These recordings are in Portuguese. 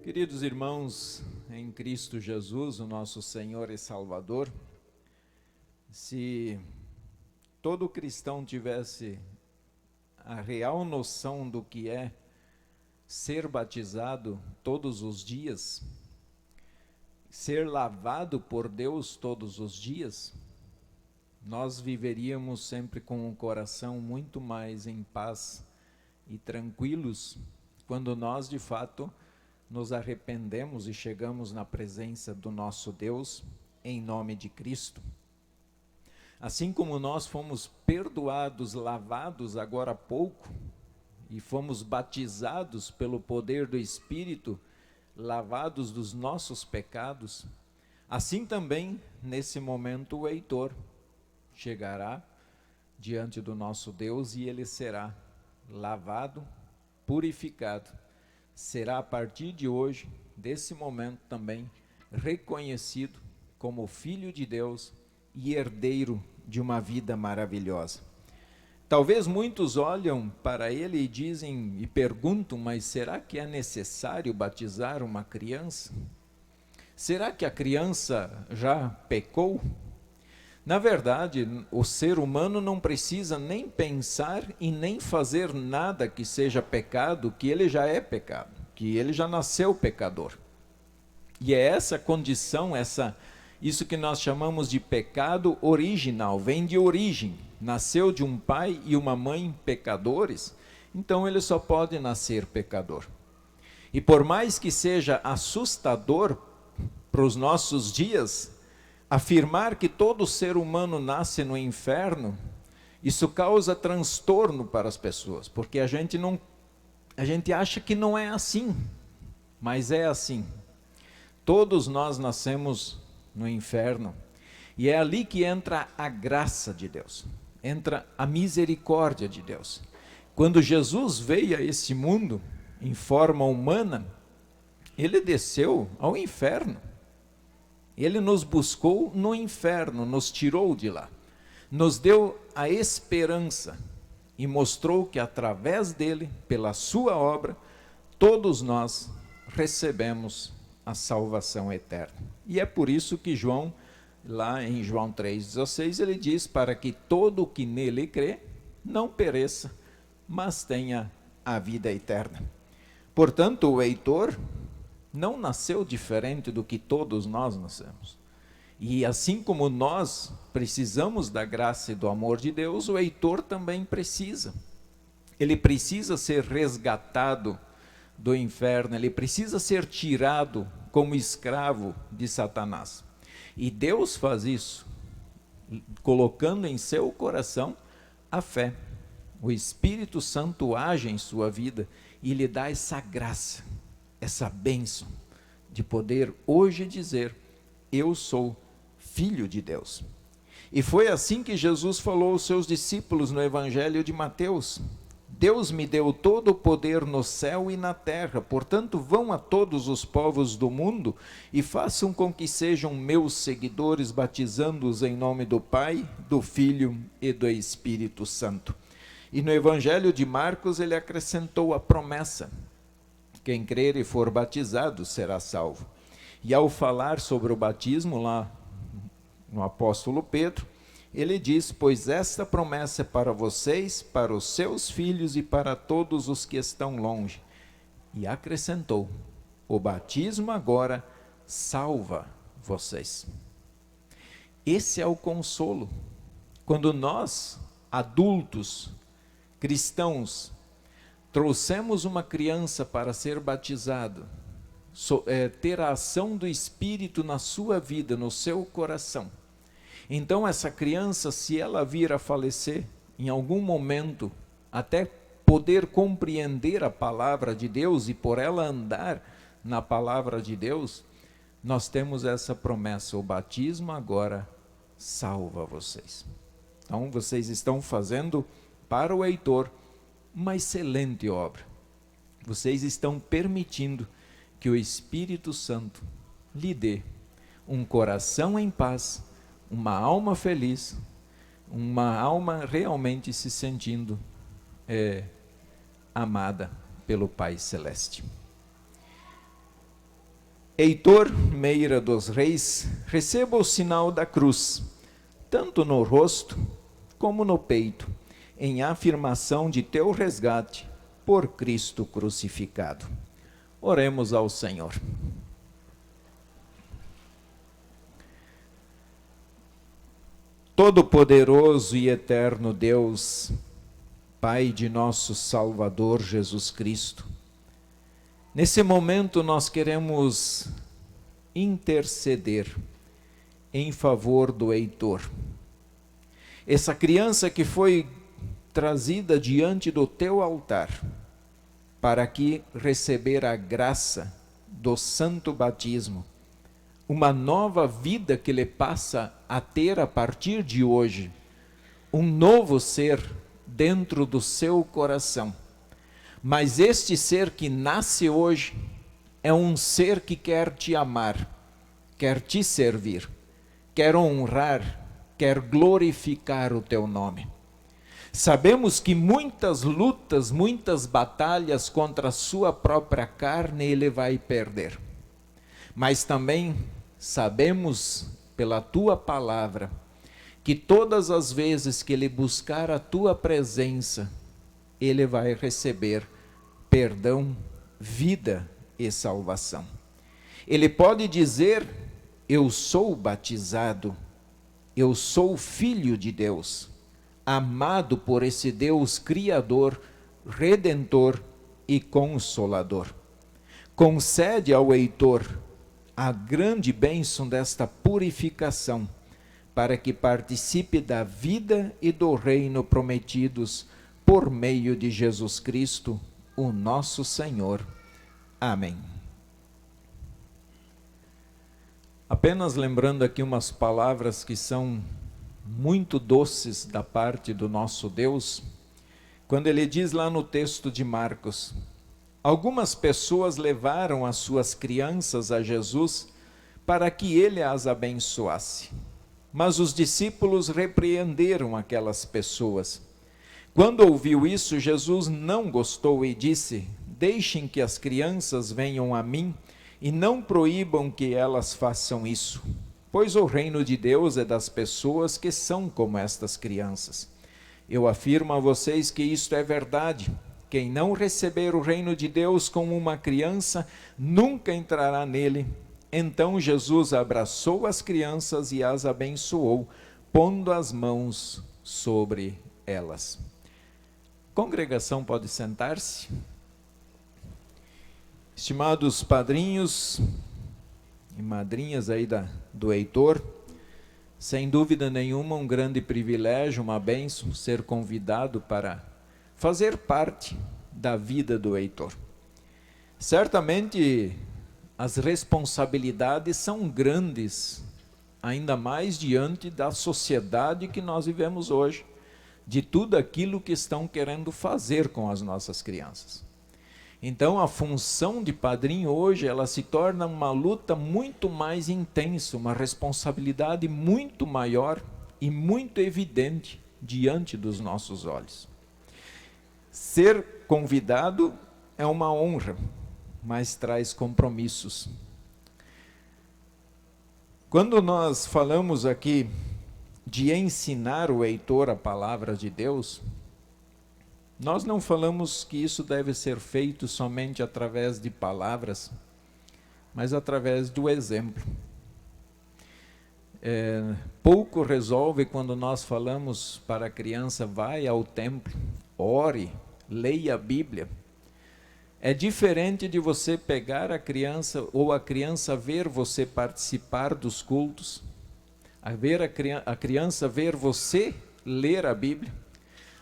Queridos irmãos, em Cristo Jesus, o nosso Senhor e Salvador, se todo cristão tivesse a real noção do que é ser batizado todos os dias, ser lavado por Deus todos os dias, nós viveríamos sempre com um coração muito mais em paz e tranquilos, quando nós de fato nos arrependemos e chegamos na presença do nosso Deus em nome de Cristo. Assim como nós fomos perdoados, lavados agora há pouco, e fomos batizados pelo poder do Espírito, lavados dos nossos pecados, assim também, nesse momento, o Heitor chegará diante do nosso Deus e ele será lavado, purificado. Será a partir de hoje, desse momento também, reconhecido como filho de Deus e herdeiro de uma vida maravilhosa. Talvez muitos olham para ele e dizem e perguntam, mas será que é necessário batizar uma criança? Será que a criança já pecou? Na verdade, o ser humano não precisa nem pensar e nem fazer nada que seja pecado, que ele já é pecado, que ele já nasceu pecador. E é essa condição, isso que nós chamamos de pecado original, vem de origem, nasceu de um pai e uma mãe pecadores, então ele só pode nascer pecador. E por mais que seja assustador para os nossos dias, afirmar que todo ser humano nasce no inferno, isso causa transtorno para as pessoas, porque a gente acha que não é assim, mas é assim. Todos nós nascemos no inferno, e é ali que entra a graça de Deus, entra a misericórdia de Deus. Quando Jesus veio a esse mundo em forma humana, ele desceu ao inferno. Ele nos buscou no inferno, nos tirou de lá, nos deu a esperança e mostrou que através dele, pela sua obra, todos nós recebemos a salvação eterna. E é por isso que João, lá em João 3,16, ele diz: para que todo o que nele crê não pereça, mas tenha a vida eterna. Portanto, o Heitor não nasceu diferente do que todos nós nascemos. E assim como nós precisamos da graça e do amor de Deus, o Heitor também precisa. Ele precisa ser resgatado do inferno, ele precisa ser tirado como escravo de Satanás. E Deus faz isso, colocando em seu coração a fé. O Espírito Santo age em sua vida e lhe dá essa graça, essa bênção de poder hoje dizer: eu sou filho de Deus. E foi assim que Jesus falou aos seus discípulos no Evangelho de Mateus: Deus me deu todo o poder no céu e na terra, portanto vão a todos os povos do mundo e façam com que sejam meus seguidores, batizando-os em nome do Pai, do Filho e do Espírito Santo. E no Evangelho de Marcos ele acrescentou a promessa: quem crer e for batizado será salvo. E ao falar sobre o batismo lá no apóstolo Pedro, ele diz: pois esta promessa é para vocês, para os seus filhos e para todos os que estão longe. E acrescentou: o batismo agora salva vocês. Esse é o consolo. Quando nós, adultos, cristãos, trouxemos uma criança para ser batizado, ter a ação do Espírito na sua vida, no seu coração, então essa criança, se ela vir a falecer em algum momento, até poder compreender a palavra de Deus e por ela andar na palavra de Deus, nós temos essa promessa: o batismo agora salva vocês. Então vocês estão fazendo para o Heitor uma excelente obra. Vocês estão permitindo que o Espírito Santo lhe dê um coração em paz, uma alma feliz, uma alma realmente se sentindo amada pelo Pai Celeste. Heitor Meira dos Reis, receba o sinal da cruz, tanto no rosto como no peito, em afirmação de teu resgate por Cristo crucificado. Oremos ao Senhor. Todo-Poderoso e eterno Deus, Pai de nosso Salvador Jesus Cristo, nesse momento nós queremos interceder em favor do Heitor. Essa criança que foi trazida diante do teu altar para que receber a graça do santo batismo, uma nova vida que ele passa a ter a partir de hoje, um novo ser dentro do seu coração. Mas este ser que nasce hoje é um ser que quer te amar, quer te servir, quer honrar, quer glorificar o teu nome. Sabemos que muitas lutas, muitas batalhas contra a sua própria carne ele vai perder. Mas também sabemos pela tua palavra que todas as vezes que ele buscar a tua presença, ele vai receber perdão, vida e salvação. Ele pode dizer: eu sou batizado, eu sou filho de Deus, amado por esse Deus Criador, Redentor e Consolador. Concede ao Heitor a grande bênção desta purificação, para que participe da vida e do reino prometidos por meio de Jesus Cristo, o nosso Senhor. Amém. Apenas lembrando aqui umas palavras que são muito doces da parte do nosso Deus, quando ele diz lá no texto de Marcos: algumas pessoas levaram as suas crianças a Jesus para que ele as abençoasse. Mas os discípulos repreenderam aquelas pessoas. Quando ouviu isso, Jesus não gostou e disse: deixem que as crianças venham a mim e não proíbam que elas façam isso, pois o reino de Deus é das pessoas que são como estas crianças. Eu afirmo a vocês que isto é verdade. Quem não receber o reino de Deus como uma criança, nunca entrará nele. Então Jesus abraçou as crianças e as abençoou, pondo as mãos sobre elas. Congregação pode sentar-se. Estimados padrinhos e madrinhas aí do Heitor, sem dúvida nenhuma um grande privilégio, uma bênção ser convidado para fazer parte da vida do Heitor. Certamente as responsabilidades são grandes, ainda mais diante da sociedade que nós vivemos hoje, de tudo aquilo que estão querendo fazer com as nossas crianças. Então a função de padrinho hoje, ela se torna uma luta muito mais intensa, uma responsabilidade muito maior e muito evidente diante dos nossos olhos. Ser convidado é uma honra, mas traz compromissos. Quando nós falamos aqui de ensinar o Heitor a palavra de Deus, nós não falamos que isso deve ser feito somente através de palavras, mas através do exemplo. Pouco resolve quando nós falamos para a criança: vai ao templo, ore, leia a Bíblia. É diferente de você pegar a criança, ou a criança ver você participar dos cultos, a criança ver você ler a Bíblia,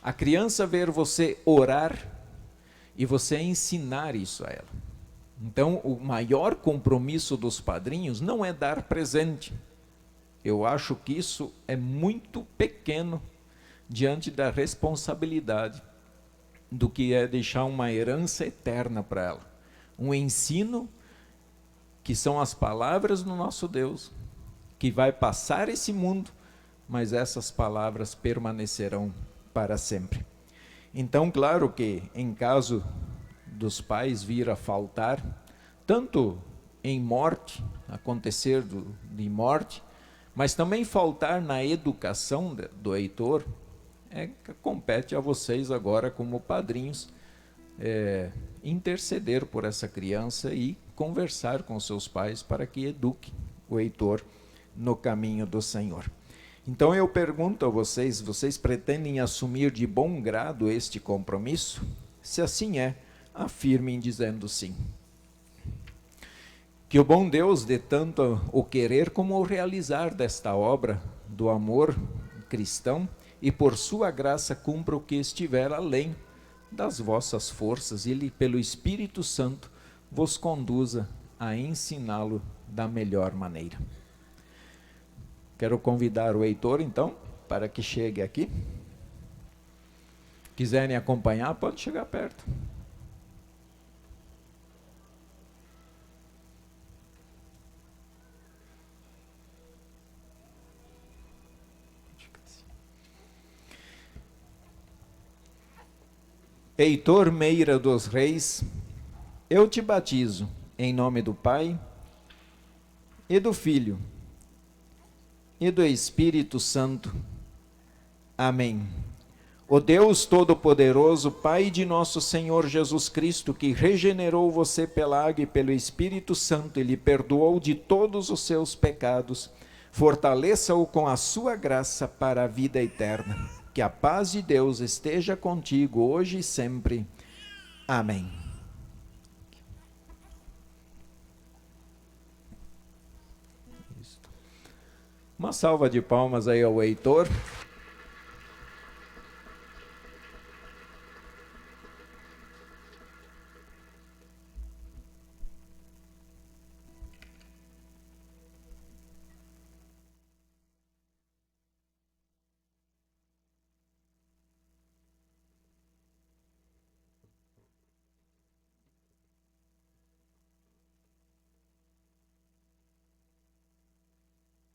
a criança ver você orar e você ensinar isso a ela. Então, o maior compromisso dos padrinhos não é dar presente. Eu acho que isso é muito pequeno diante da responsabilidade do que é deixar uma herança eterna para ela. Um ensino que são as palavras do nosso Deus, que vai passar esse mundo, mas essas palavras permanecerão para sempre. Então, claro que em caso dos pais vir a faltar, tanto em morte, acontecer de morte, mas também faltar na educação do Heitor, compete a vocês agora, como padrinhos, interceder por essa criança e conversar com seus pais para que eduquem o Heitor no caminho do Senhor. Então eu pergunto a vocês, vocês pretendem assumir de bom grado este compromisso? Se assim é, afirmem dizendo sim. Que o bom Deus dê tanto o querer como o realizar desta obra do amor cristão e por sua graça cumpra o que estiver além das vossas forças e Ele, pelo Espírito Santo, vos conduza a ensiná-lo da melhor maneira. Quero convidar o Heitor, então, para que chegue aqui. Quiserem acompanhar, pode chegar perto. Heitor Meira dos Reis, eu te batizo em nome do Pai, e do Filho, e do Espírito Santo. Amém. O Deus Todo-Poderoso, Pai de nosso Senhor Jesus Cristo, que regenerou você pela água e pelo Espírito Santo e lhe perdoou de todos os seus pecados, fortaleça-o com a sua graça para a vida eterna. Que a paz de Deus esteja contigo hoje e sempre. Amém. Uma salva de palmas aí ao Heitor.